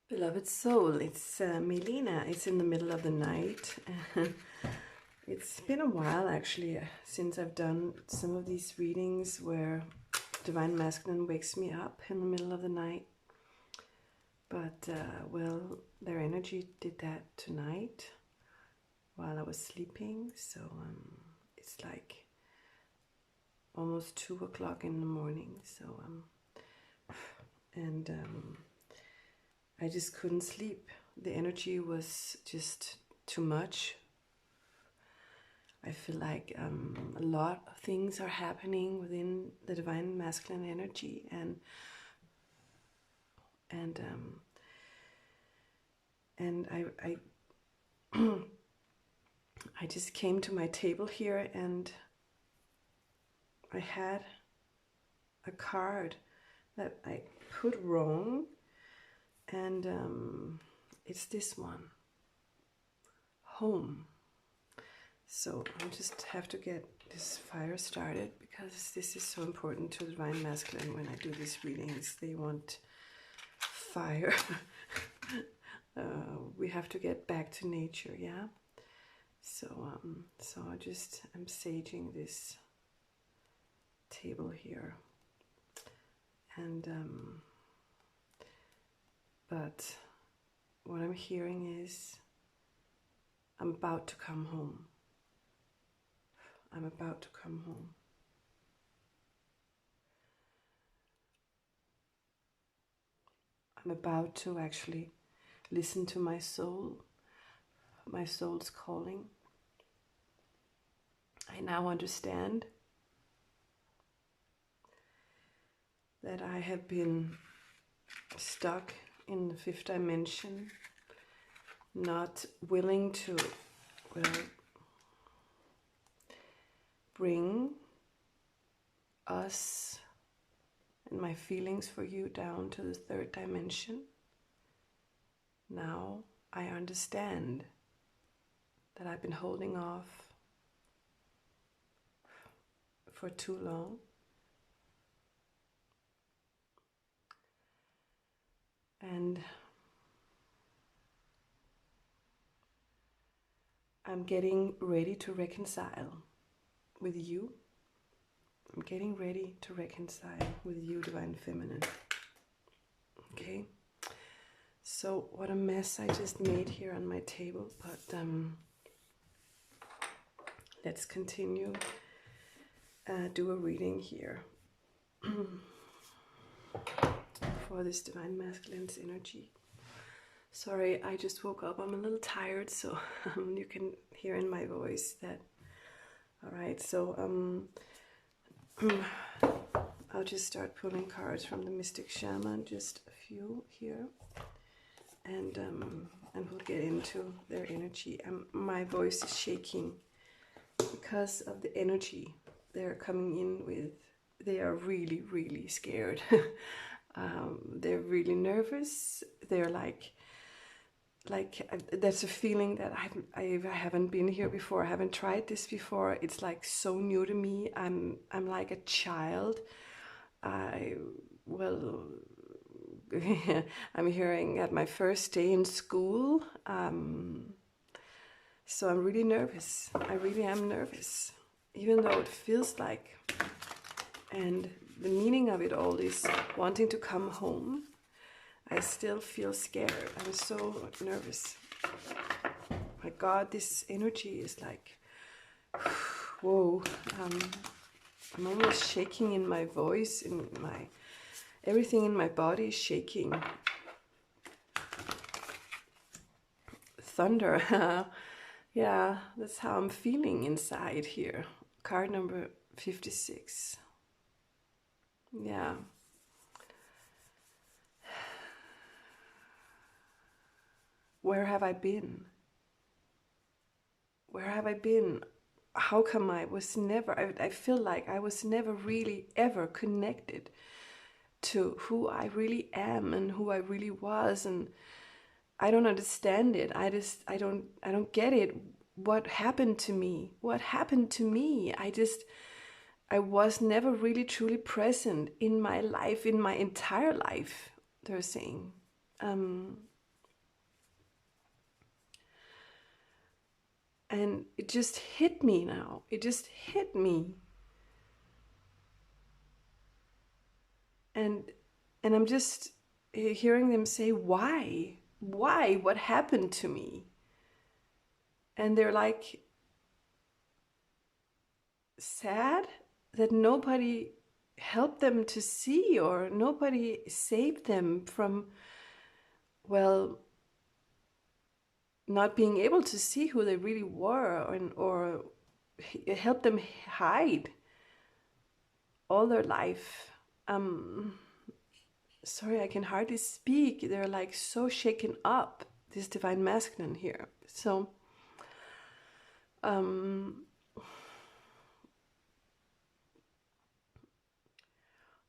Beloved soul, it's Melina. It's in the middle of the night. It's been a while actually since I've done some of these readings where Divine Masculine wakes me up in the middle of the night. But, well, their energy did that tonight while I was sleeping. So it's like almost 2 o'clock in the morning. So, I just couldn't sleep. The energy was just too much. I feel like a lot of things are happening within the Divine Masculine energy, and I I just came to my table here and I had a card that I put wrong, and it's this one, home. So I just have to get this fire started because this is so important to the Divine Masculine. When I do these readings, they want fire. We have to get back to nature, yeah? So I'm saging this table here. And but what I'm hearing is I'm about to come home. I'm about to come home. I'm about to actually listen to my soul, my soul's calling. I now understand that I have been stuck in the 5th dimension, not willing to, well, bring us and my feelings for you down to the 3rd dimension. Now I understand that I've been holding off for too long. And I'm getting ready to reconcile with you. I'm getting ready to reconcile with you, Divine Feminine. Okay? So what a mess I just made here on my table, but let's continue. Do a reading here for this Divine Masculine's energy. Sorry, I just woke up. I'm a little tired, so you can hear in my voice that. All right, so I'll just start pulling cards from the Mystic Shaman, just a few here, and we'll get into their energy. My voice is shaking because of the energy they're coming in with. They are really, really scared. They're really nervous. They're like that's a feeling that I haven't been here before. I haven't tried this before. It's like so new to me. I'm like a child. I'm hearing at my first day in school. So I'm really nervous. I really am nervous, even though it feels like. And the meaning of it all is wanting to come home. I still feel scared. I'm so nervous. My God, this energy is like, whoa. I'm almost shaking in my voice, everything in my body is shaking. Thunder. Yeah, that's how I'm feeling inside here. Card number 56. Yeah. Where have I been? Where have I been? How come I feel like I was never really ever connected to who I really am and who I really was, and I don't understand it. I don't get it. What happened to me? What happened to me? I was never really truly present in my life, in my entire life, they're saying. And it just hit me now. It just hit me. And I'm just hearing them say, why? Why? What happened to me? And they're like sad that nobody helped them to see, or nobody saved them from, well, not being able to see who they really were, or help them hide all their life. Sorry, I can hardly speak. They're like so shaken up, this divine masculine here. So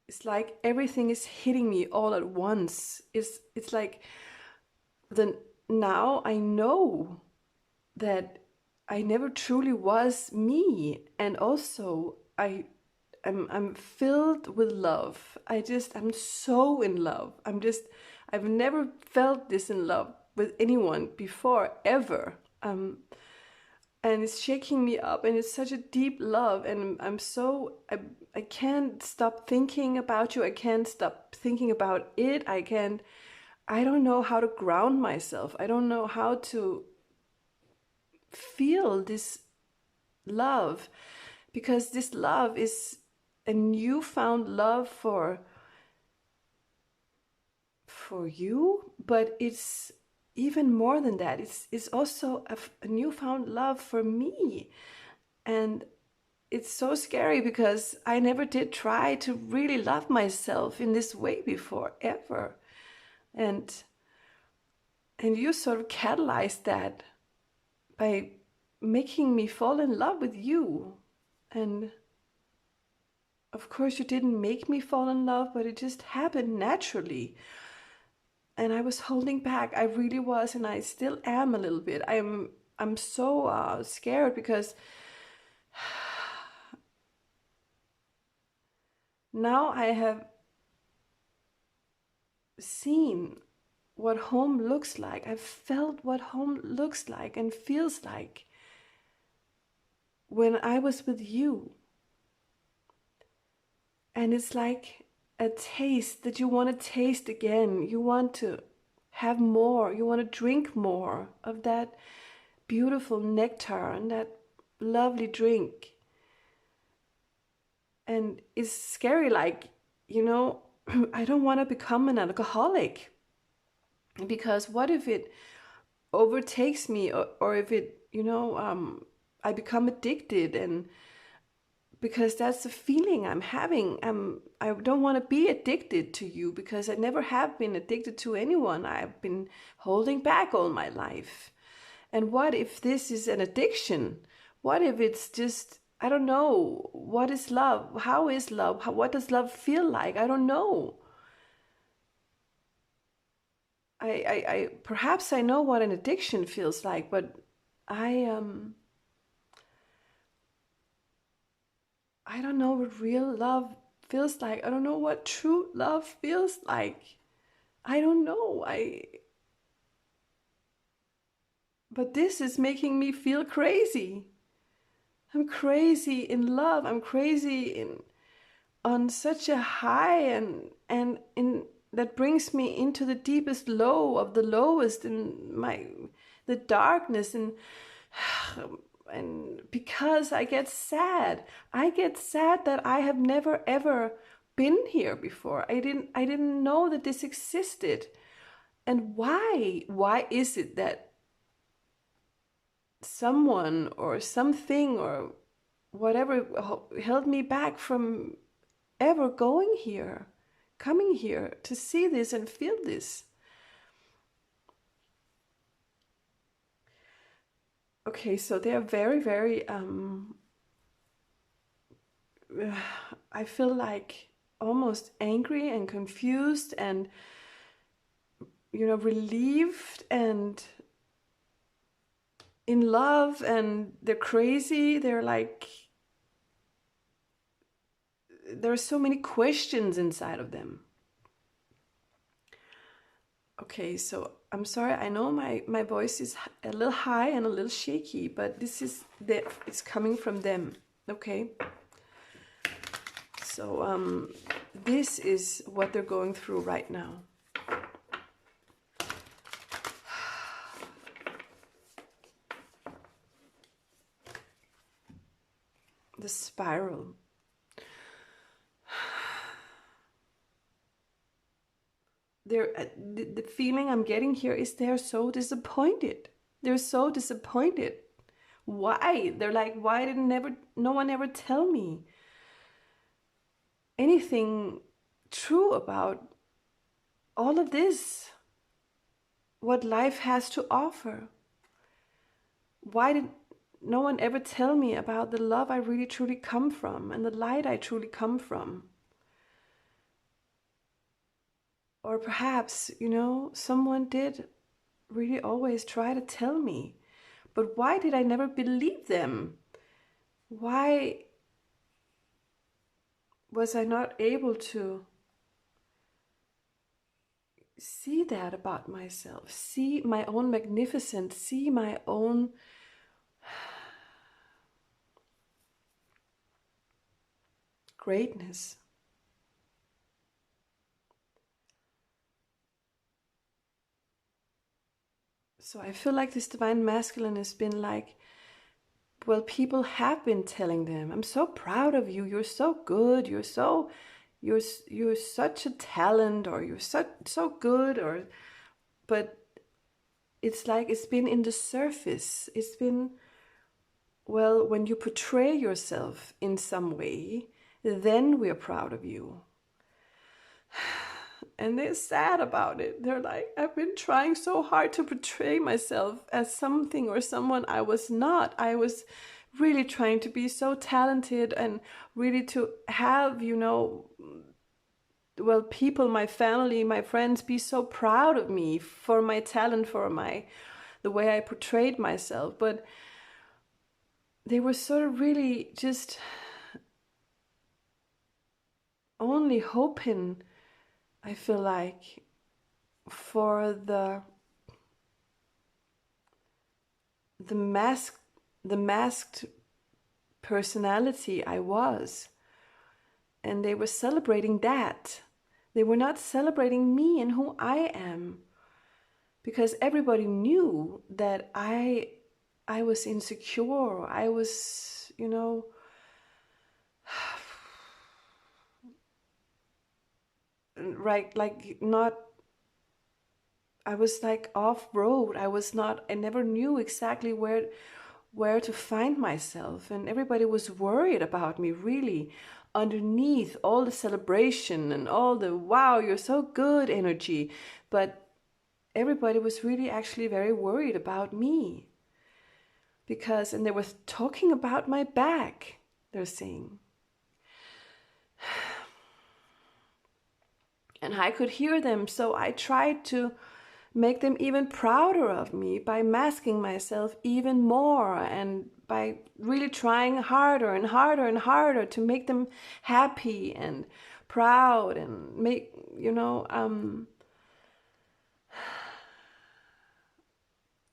it's like everything is hitting me all at once. It's like now I know that I never truly was me, and also I'm filled with love. I'm so in love. I've never felt this in love with anyone before, ever. And it's shaking me up, and it's such a deep love, and I can't stop thinking about you. I can't stop thinking about it. I don't know how to ground myself. I don't know how to feel this love, because this love is a newfound love for you, but it's even more than that. It's also a newfound love for me. And it's so scary because I never did try to really love myself in this way before, ever. And you sort of catalyzed that by making me fall in love with you. And of course you didn't make me fall in love, but it just happened naturally. And I was holding back. I really was, and I still am a little bit. I'm so scared, because now I have seen what home looks like. I've felt what home looks like and feels like when I was with you. And it's like a taste that you want to taste again. You want to have more. You want to drink more of that beautiful nectar and that lovely drink. And it's scary, like, I don't want to become an alcoholic, because what if it overtakes me, or if it, I become addicted, and because that's the feeling I'm having. I don't want to be addicted to you, because I never have been addicted to anyone. I've been holding back all my life. And what if this is an addiction? What if it's just, I don't know, what is love? How is love? What does love feel like? I don't know. I perhaps I know what an addiction feels like, but I don't know what real love feels like. I don't know what true love feels like. I don't know. But this is making me feel crazy. I'm crazy in love. I'm crazy on such a high, and in that brings me into the deepest low of the lowest, in the darkness, and because I get sad that I have never ever been here before. I didn't know that this existed. And why is it that someone or something or whatever held me back from ever coming here to see this and feel this? Okay, so they are very, very I feel like almost angry and confused, and relieved, and in love, and they're crazy. They're like, there are so many questions inside of them. Okay, so I'm sorry. I know my voice is a little high and a little shaky, but it's coming from them. Okay. So this is what they're going through right now. The spiral. The feeling I'm getting here is they're so disappointed. They're so disappointed. Why? They're like, why didn't no one ever tell me anything true about all of this? What life has to offer? Why did no one ever tell me about the love I really truly come from and the light I truly come from? Or perhaps, someone did really always try to tell me. But why did I never believe them? Why was I not able to see that about myself? See my own magnificence, see my own greatness. So I feel like this divine masculine has been like, well, people have been telling them, I'm so proud of you, you're so good, you're such a talent, or you're so good, but it's like it's been in the surface. It's been, well, when you portray yourself in some way, then we're proud of you. And they're sad about it. They're like, I've been trying so hard to portray myself as something or someone I was not. I was really trying to be so talented and really to have, well, people, my family, my friends be so proud of me for my talent, for the way I portrayed myself. But they were sort of really just only hoping, I feel like, for the masked personality I was. And they were celebrating that. They were not celebrating me and who I am. Because everybody knew that I was insecure. I was, right, like not, I was like off road. I never knew exactly where to find myself, and everybody was worried about me, really, underneath all the celebration and all the wow, you're so good energy. But everybody was really actually very worried about me, and they were talking about my back, they're saying. And I could hear them, so I tried to make them even prouder of me by masking myself even more and by really trying harder and harder and harder to make them happy and proud and make,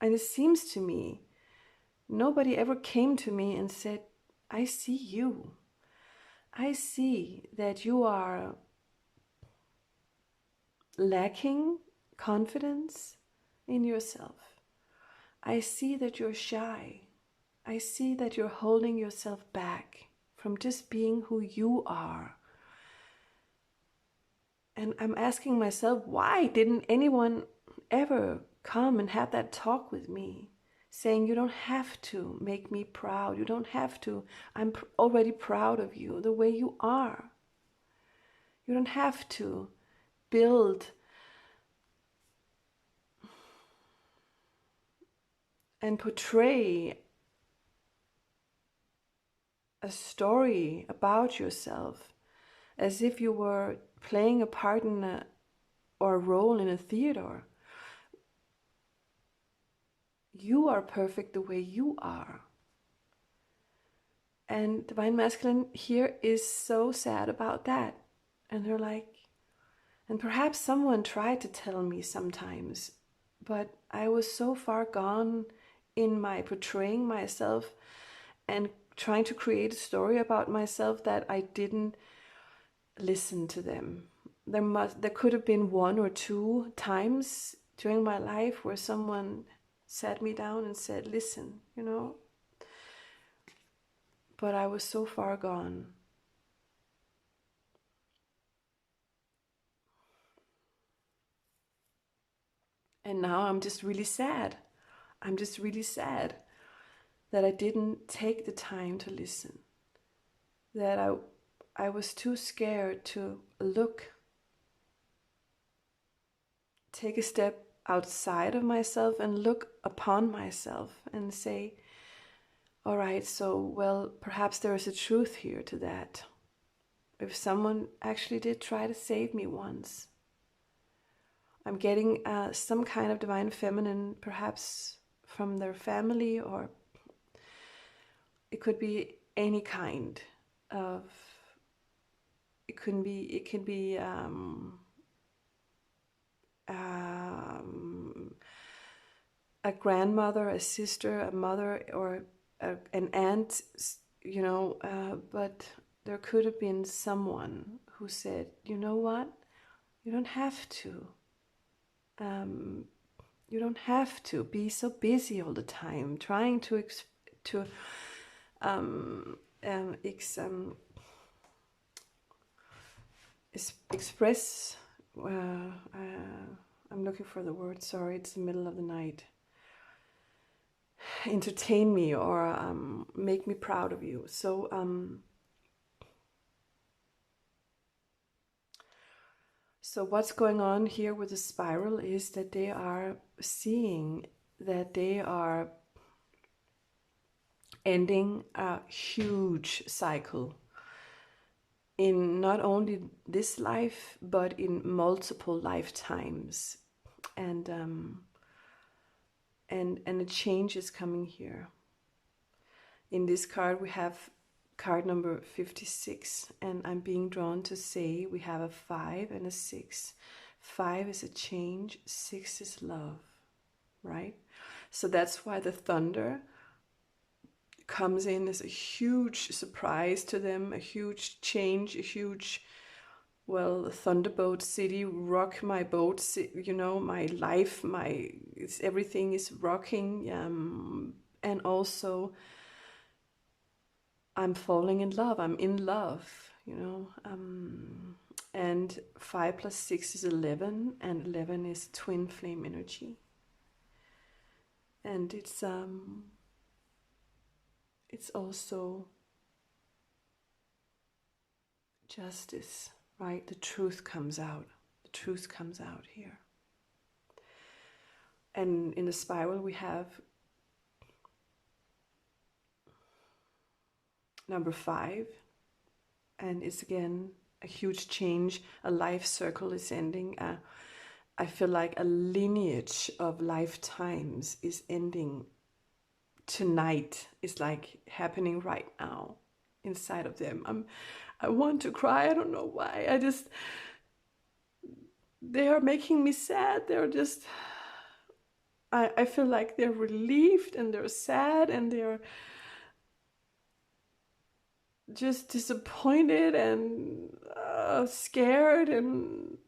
and it seems to me nobody ever came to me and said, I see you. I see that you are lacking confidence in yourself. I see that you're shy. I see that you're holding yourself back from just being who you are. And I'm asking myself, why didn't anyone ever come and have that talk with me? Saying, you don't have to make me proud. You don't have to. I'm already proud of you the way you are. You don't have to build and portray a story about yourself as if you were playing a part or a role in a theater. You are perfect the way you are. And Divine Masculine here is so sad about that. And they're like, And perhaps someone tried to tell me sometimes, but I was so far gone in my portraying myself and trying to create a story about myself that I didn't listen to them. There could have been one or two times during my life where someone sat me down and said, listen, but I was so far gone. And now I'm just really sad. I'm just really sad that I didn't take the time to listen. That I was too scared to take a step outside of myself and look upon myself and say, all right, so, well, perhaps there is a truth here to that. If someone actually did try to save me once, I'm getting some kind of divine feminine, perhaps from their family, or it could be any kind of, it could be a grandmother, a sister, a mother, or an aunt, but there could have been someone who said, you know what, you don't have to. You don't have to be so busy all the time trying to express. I'm looking for the word. Sorry, it's the middle of the night. Entertain me or make me proud of you. So what's going on here with the spiral is that they are seeing that they are ending a huge cycle in not only this life but in multiple lifetimes, and a change is coming here. In this card we have card number 56, and I'm being drawn to say we have a 5 and a 6. 5 is a change, 6 is love, right? So that's why the thunder comes in as a huge surprise to them, a huge change, a huge, well, thunderbolt city, rock my boat, my life, everything is rocking, and also I'm falling in love, I'm in love, and 5 plus 6 is 11, and 11 is twin flame energy, and it's also justice, right? The truth comes out. The truth comes out here. And in the spiral we have number 5, and it's again a huge change. A life circle is ending. I feel like a lineage of lifetimes is ending tonight. It's like happening right now inside of them. I want to cry. I don't know why. They are making me sad. They're just, I feel like they're relieved and they're sad and they're just disappointed and scared, and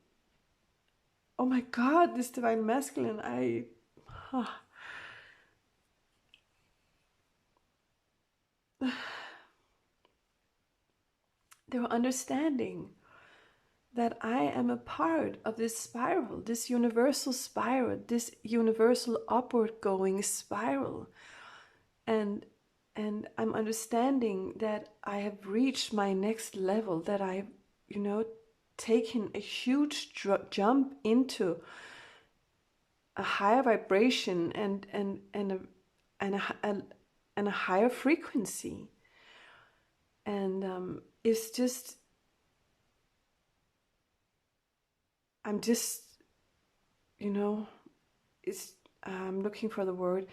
oh my God, this divine masculine, they were understanding that I am a part of this spiral, this universal upward going spiral, and I'm understanding that I have reached my next level, that I've taken a huge jump into a higher vibration and a higher frequency, and it's just, I'm just, it's, I'm looking for the word.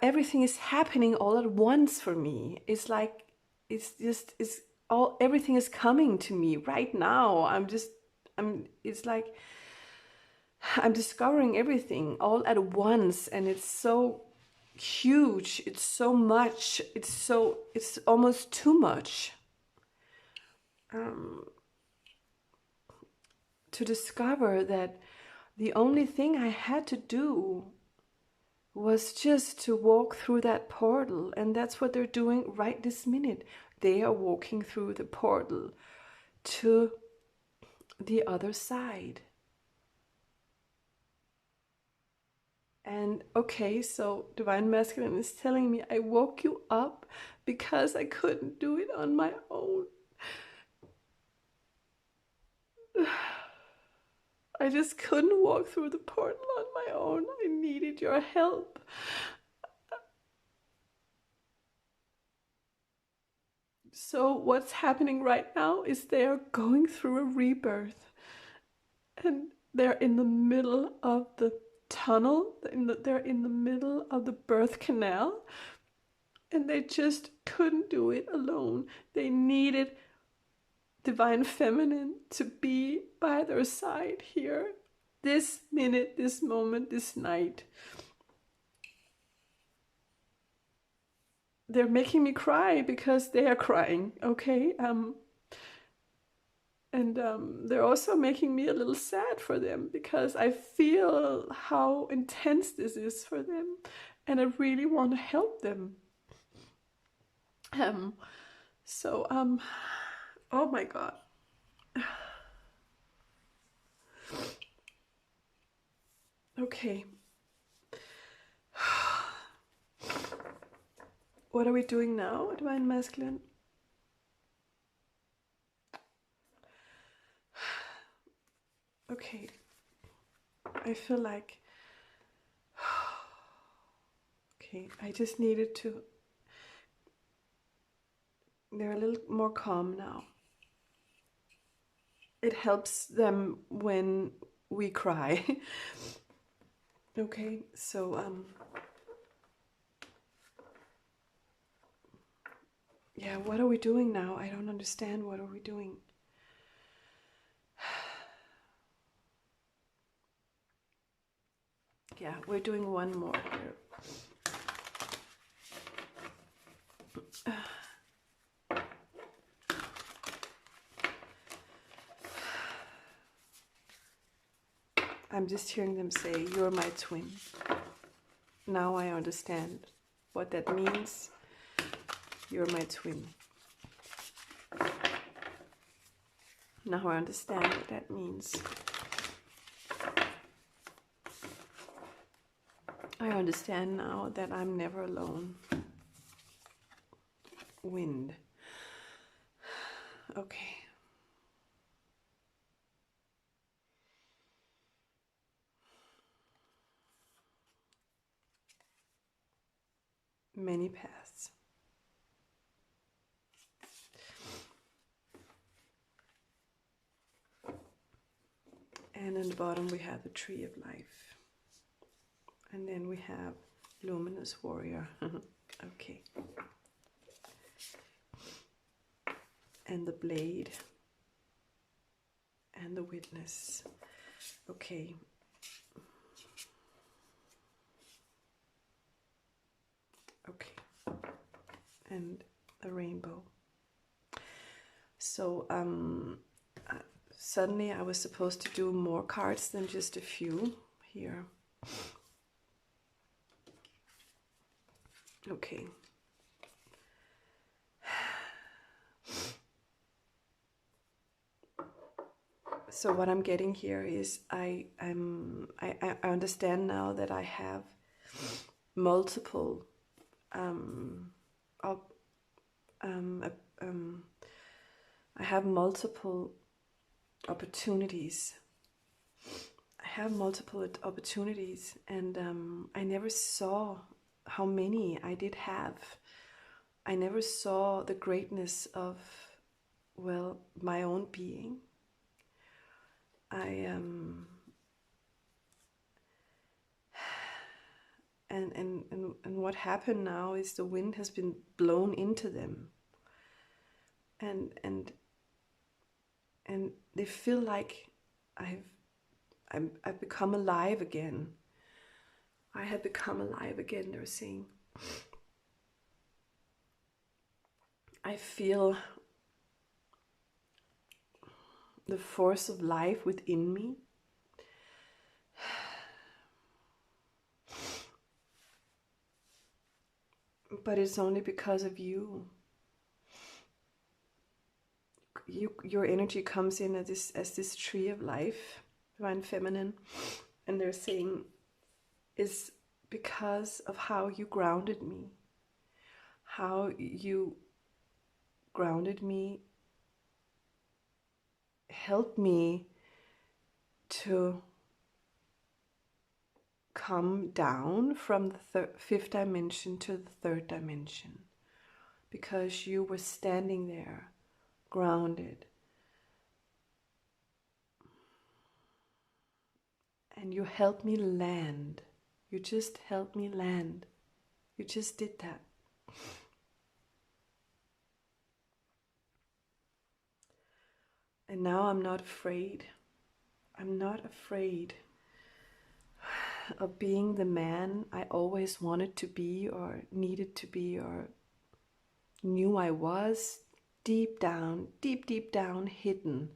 Everything is happening all at once for me. It's like it's everything is coming to me right now. It's like I'm discovering everything all at once, and it's so huge, it's so much, it's almost too much. To discover that the only thing I had to do was just to walk through that portal, and that's what they're doing right this minute. They are walking through the portal to the other side. And okay, so Divine Masculine is telling me I woke you up because I couldn't do it on my own. I just couldn't walk through the portal on my own. I needed your help. So what's happening right now is they are going through a rebirth, and they're in the middle of the tunnel. They're in the middle of the birth canal, and they just couldn't do it alone. They needed Divine Feminine to be by their side here, this minute, this moment, this night. They're making me cry because they are crying, okay? And they're also making me a little sad for them because I feel how intense this is for them, and I really want to help them. So, oh my God. Okay. What are we doing now, Divine Masculine? Okay. I feel like, okay, I just needed to, they're a little more calm now. It helps them when we cry. Okay, so yeah, what are we doing now? I don't understand. What are we doing? Yeah, we're doing one more here. I'm just hearing them say, "You're my twin." Now I understand what that means. You're my twin. Now I understand what that means. I understand now that I'm never alone. Wind. Okay. Many paths. And in the bottom we have the tree of life. And then we have luminous warrior. Okay. And the blade. And the witness. Okay. Okay. And the rainbow. So suddenly I was supposed to do more cards than just a few here. Okay. So what I'm getting here is I understand now that I have multiple I have multiple opportunities. I have multiple opportunities, and I never saw how many I did have. I never saw the greatness of, well, my own being. And what happened now is the wind has been blown into them. and and and they feel like I've become alive again. I have become alive again, they're saying. I feel the force of life within me. But it's only because of you. Your energy comes in as this tree of life, divine feminine, and they're saying is because of how you grounded me, how you grounded me, helped me to come down from the fifth dimension to the third dimension, because you were standing there grounded, and you helped me land. You just helped me land. You just did that. And now I'm not afraid. I'm not afraid of being the man I always wanted to be, or needed to be, or knew I was deep down, deep down, hidden.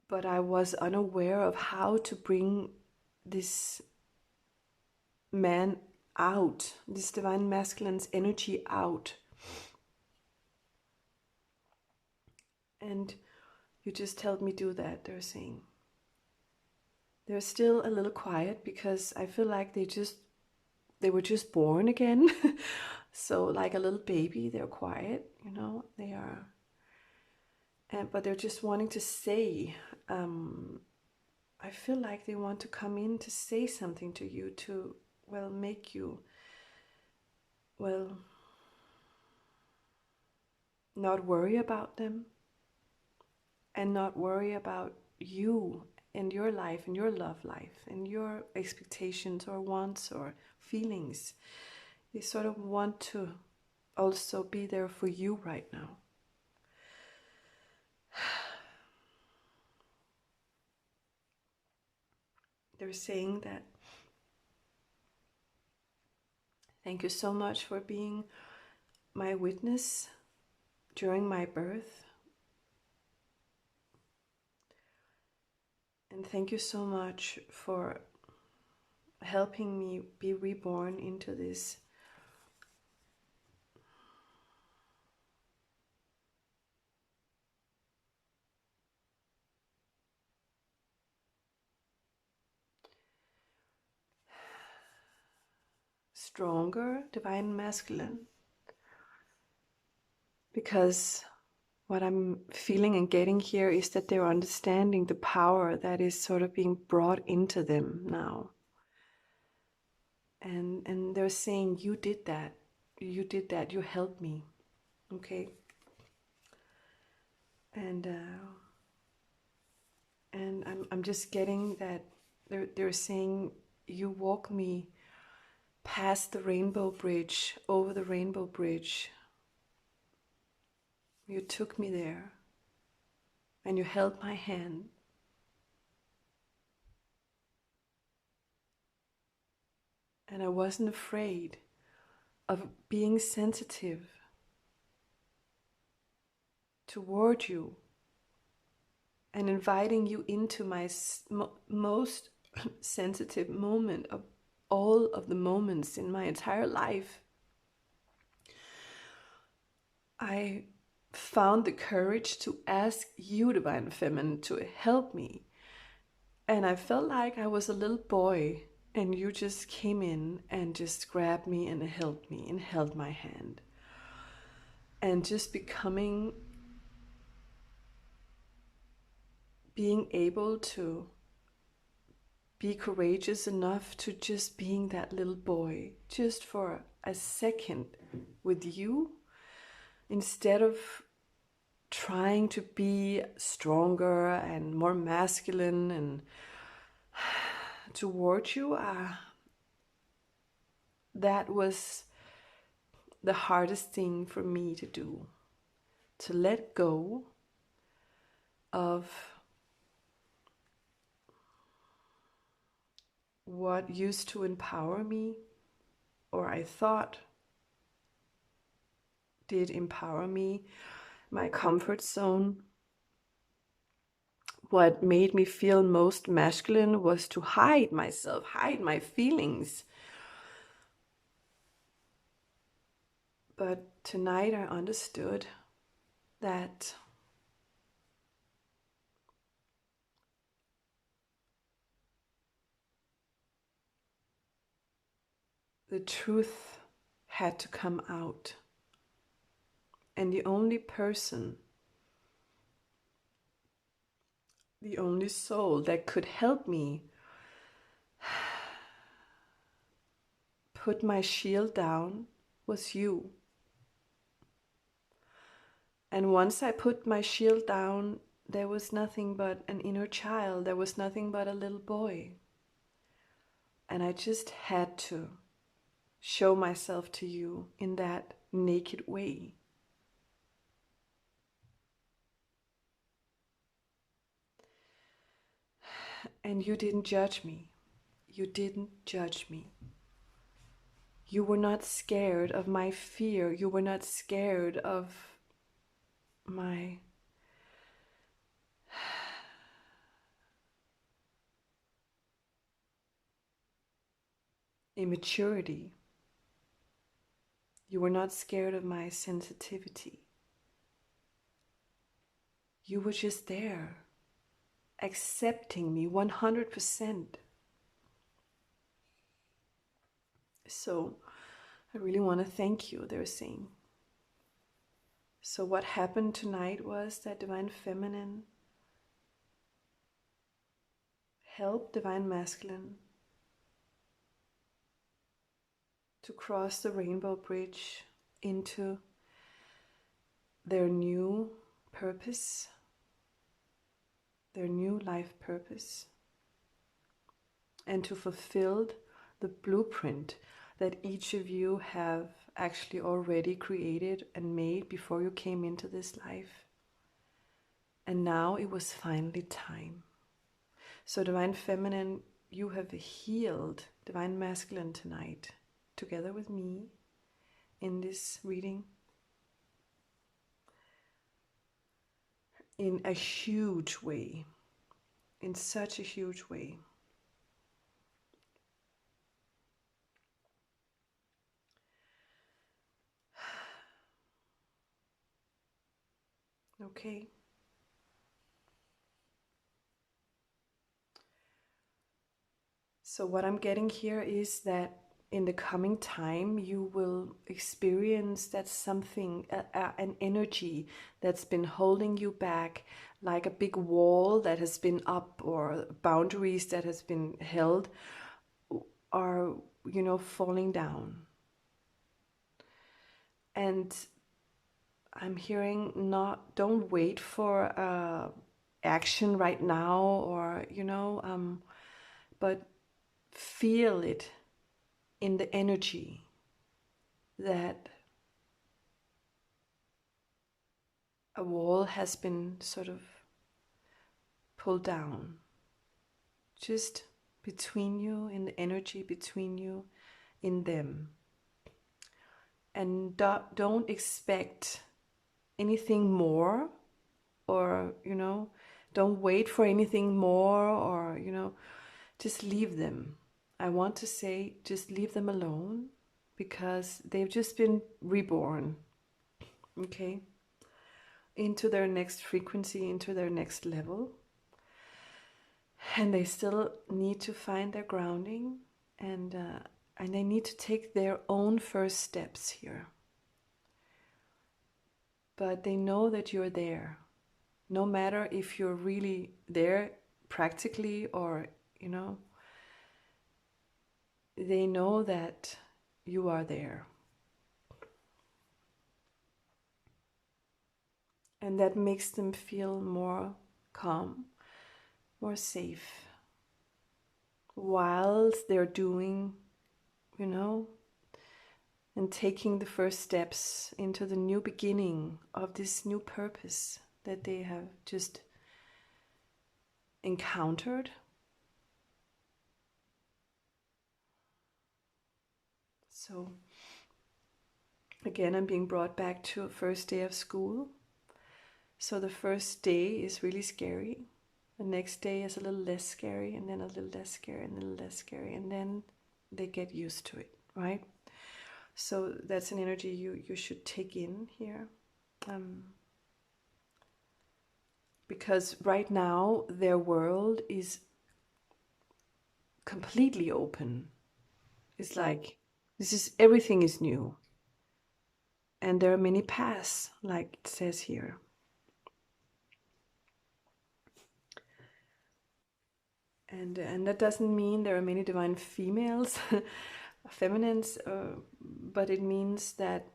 But I was unaware of how to bring this man out, this divine masculine's energy out. And you just helped me do that, they're saying. They're still a little quiet because I feel like they were just born again. So like a little baby, they're quiet, they are. But they're just wanting to say, I feel like they want to come in to say something to you, to, make you, not worry about them, and not worry about you and your life and your love life and your expectations or wants or feelings. They sort of want to also be there for you right now. They're saying that, thank you so much for being my witness during my birth. And thank you so much for helping me be reborn into this stronger divine masculine. Because what I'm feeling and getting here is that they're understanding the power that is sort of being brought into them now. And they're saying, you did that, you helped me, okay? And I'm just getting that they're saying, you walk me past the rainbow bridge, over the rainbow bridge. You took me there, and you held my hand. And I wasn't afraid of being sensitive toward you and inviting you into my most sensitive moment of all of the moments in my entire life. I found the courage to ask you, Divine Feminine, to help me. And I felt like I was a little boy, and you just came in and just grabbed me and helped me and held my hand. And just being able to be courageous enough to just being that little boy, just for a second with you, instead of trying to be stronger and more masculine and toward you. That was the hardest thing for me to do, to let go of what used to empower me, or I thought did empower me, my comfort zone. What made me feel most masculine was to hide myself, hide my feelings. But tonight I understood that the truth had to come out. And the only person, the only soul that could help me put my shield down was you. And once I put my shield down, there was nothing but an inner child. There was nothing but a little boy. And I just had to show myself to you in that naked way. And you didn't judge me. You didn't judge me. You were not scared of my fear. You were not scared of my immaturity. You were not scared of my sensitivity. You were just there, accepting me 100%. So I really want to thank you, they're saying. So what happened tonight was that Divine Feminine helped Divine Masculine to cross the rainbow bridge into their new purpose, their new life purpose, and to fulfill the blueprint that each of you have actually already created and made before you came into this life. And now it was finally time. So Divine Feminine, you have healed Divine Masculine tonight, together with me in this reading, in a huge way, in such a huge way. Okay. So what I'm getting here is that in the coming time, you will experience that something, an energy that's been holding you back, like a big wall that has been up, or boundaries that has been held, are, falling down. And I'm hearing, don't wait for action right now, or, but feel it in the energy that a wall has been sort of pulled down, just between you, in the energy between you, in them. And don't expect anything more, or, don't wait for anything more, or, just leave them. I want to say, just leave them alone, because they've just been reborn, okay, into their next frequency, into their next level. And they still need to find their grounding, and they need to take their own first steps here. But they know that you're there, no matter if you're really there practically, or, they know that you are there. And that makes them feel more calm, more safe, whilst they're doing, and taking the first steps into the new beginning of this new purpose that they have just encountered. So again, I'm being brought back to first day of school. So the first day is really scary. The next day is a little less scary, and then a little less scary, and a little less scary, and then they get used to it, right? So that's an energy you should take in here. Because right now their world is completely open. It's like everything is new. And there are many paths, like it says here. And that doesn't mean there are many divine females, feminines, but it means that,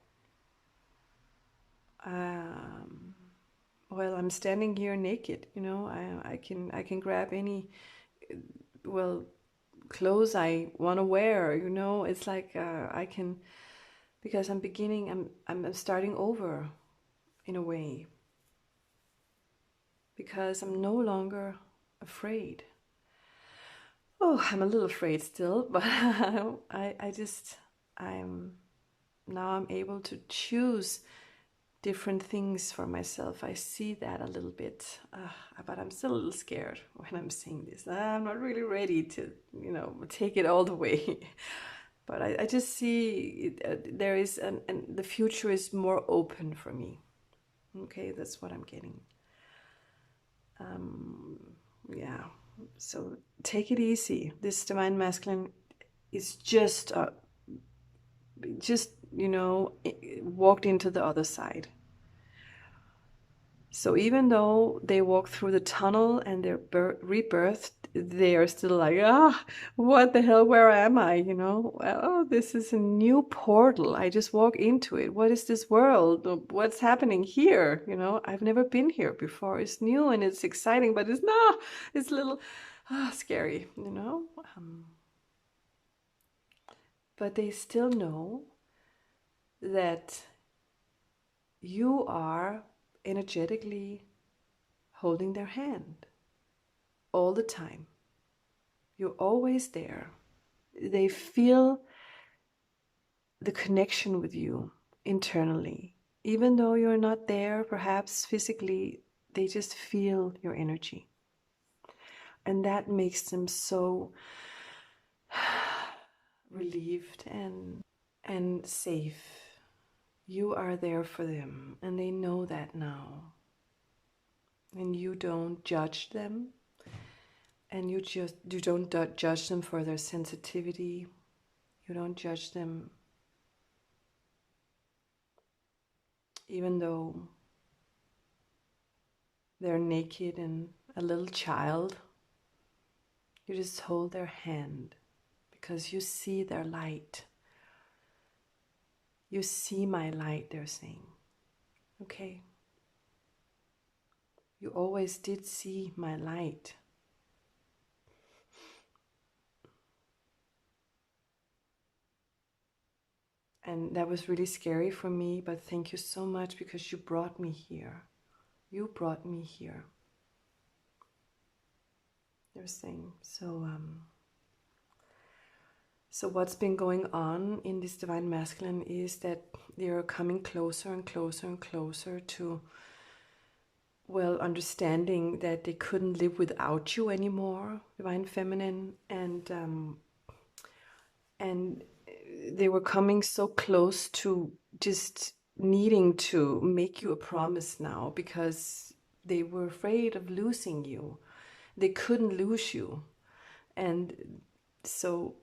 well, I'm standing here naked. I can grab any, well, clothes I want to wear. It's like I can, because I'm beginning. I'm starting over, in a way, because I'm no longer afraid. Oh, I'm a little afraid still, but I'm now I'm able to choose different things for myself. I see that a little bit, but I'm still a little scared when I'm saying this. I'm not really ready to, take it all the way. But I just see there is, and the future is more open for me. Okay, that's what I'm getting. Yeah. So take it easy. This divine masculine is just walked into the other side. So even though they walk through the tunnel and they're rebirthed, they are still like, what the hell, where am I? Well, this is a new portal. I just walk into it. What is this world? What's happening here? I've never been here before. It's new and it's exciting, but it's a little scary, but they still know that you are energetically holding their hand all the time. You're always there. They feel the connection with you internally. Even though you're not there, perhaps physically, they just feel your energy. And that makes them so relieved and safe. You are there for them, and they know that now. And you don't judge them, and you don't judge them for their sensitivity. You don't judge them, even though they're naked and a little child. You just hold their hand because you see their light. You see my light, they're saying. Okay. You always did see my light. And that was really scary for me, but thank you so much because you brought me here. You brought me here. They're saying. So what's been going on in this divine masculine is that they're coming closer and closer and closer to, well, understanding that they couldn't live without you anymore, divine feminine, and they were coming so close to just needing to make you a promise now because they were afraid of losing you. They couldn't lose you. And so,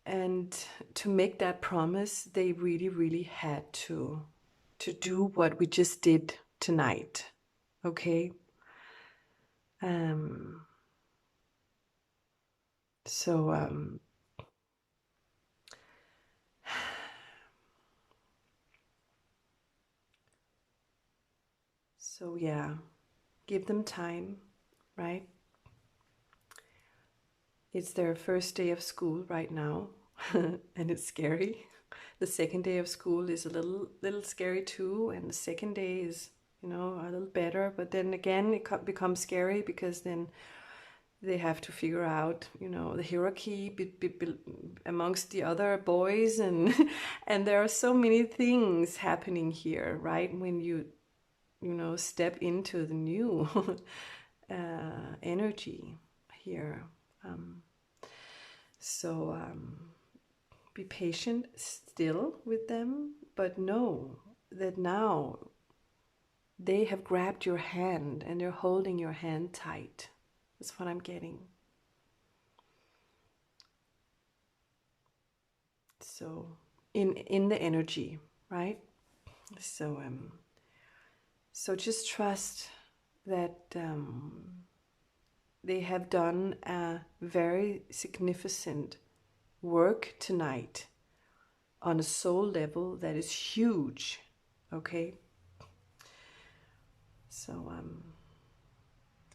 and to make that promise, they really, really had to do what we just did tonight. Okay? So yeah, give them time, right? It's their first day of school right now. and it's scary. The second day of school is a little scary too, and the second day is, you know, a little better, but then again it becomes scary because then they have to figure out, you know, the hierarchy amongst the other boys, and and there are so many things happening here, right? When you know, step into the new energy here. Um, so be patient still with them, but know that now they have grabbed your hand and they're holding your hand tight. That's what I'm getting. So in the energy, right? So so just trust that they have done a very significant work tonight on a soul level that is huge. Okay, so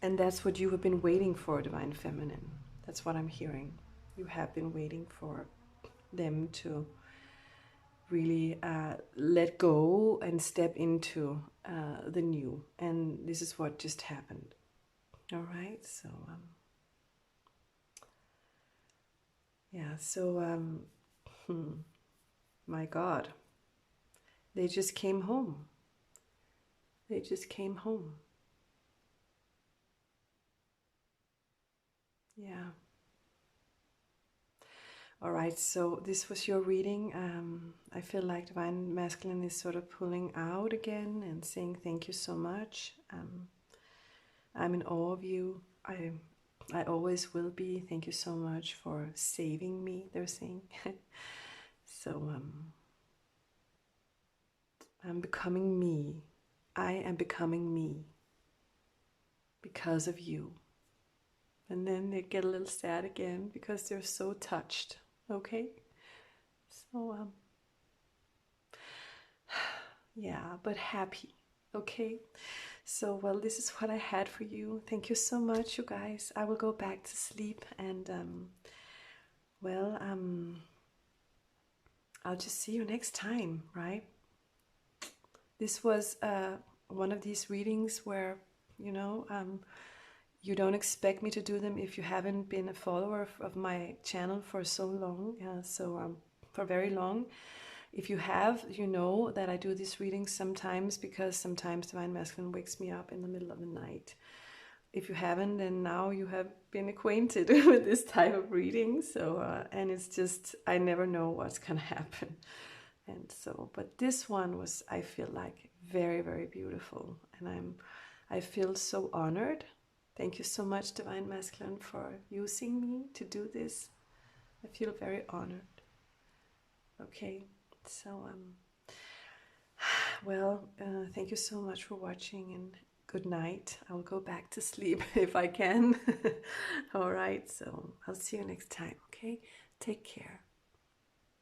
and that's what you have been waiting for, Divine Feminine. That's what I'm hearing. You have been waiting for them to really let go and step into the new, and this is what just happened. All right, so yeah, so my God, they just came home. They just came home. Yeah. All right, so this was your reading. I feel like Divine Masculine is sort of pulling out again and saying thank you so much. I'm in awe of you. I always will be. Thank you so much for saving me, they're saying. So I'm becoming me. I am becoming me because of you. And then they get a little sad again because they're so touched. Okay? So yeah, but happy. Okay? So, well, this is what I had for you. Thank you so much, you guys. I will go back to sleep, and well, I'll just see you next time, right? This was one of these readings where, you know, you don't expect me to do them if you haven't been a follower of my channel for so long, for very long. If you have, you know that I do these readings sometimes because sometimes Divine Masculine wakes me up in the middle of the night. If you haven't, then now you have been acquainted with this type of reading. So, and it's just, I never know what's gonna happen. And so, but this one was, I feel like, very, very beautiful. And I feel so honored. Thank you so much, Divine Masculine, for using me to do this. I feel very honored. Okay, so well, thank you so much for watching, and good night. I'll go back to sleep if I can. All right, so I'll see you next time. Okay, take care.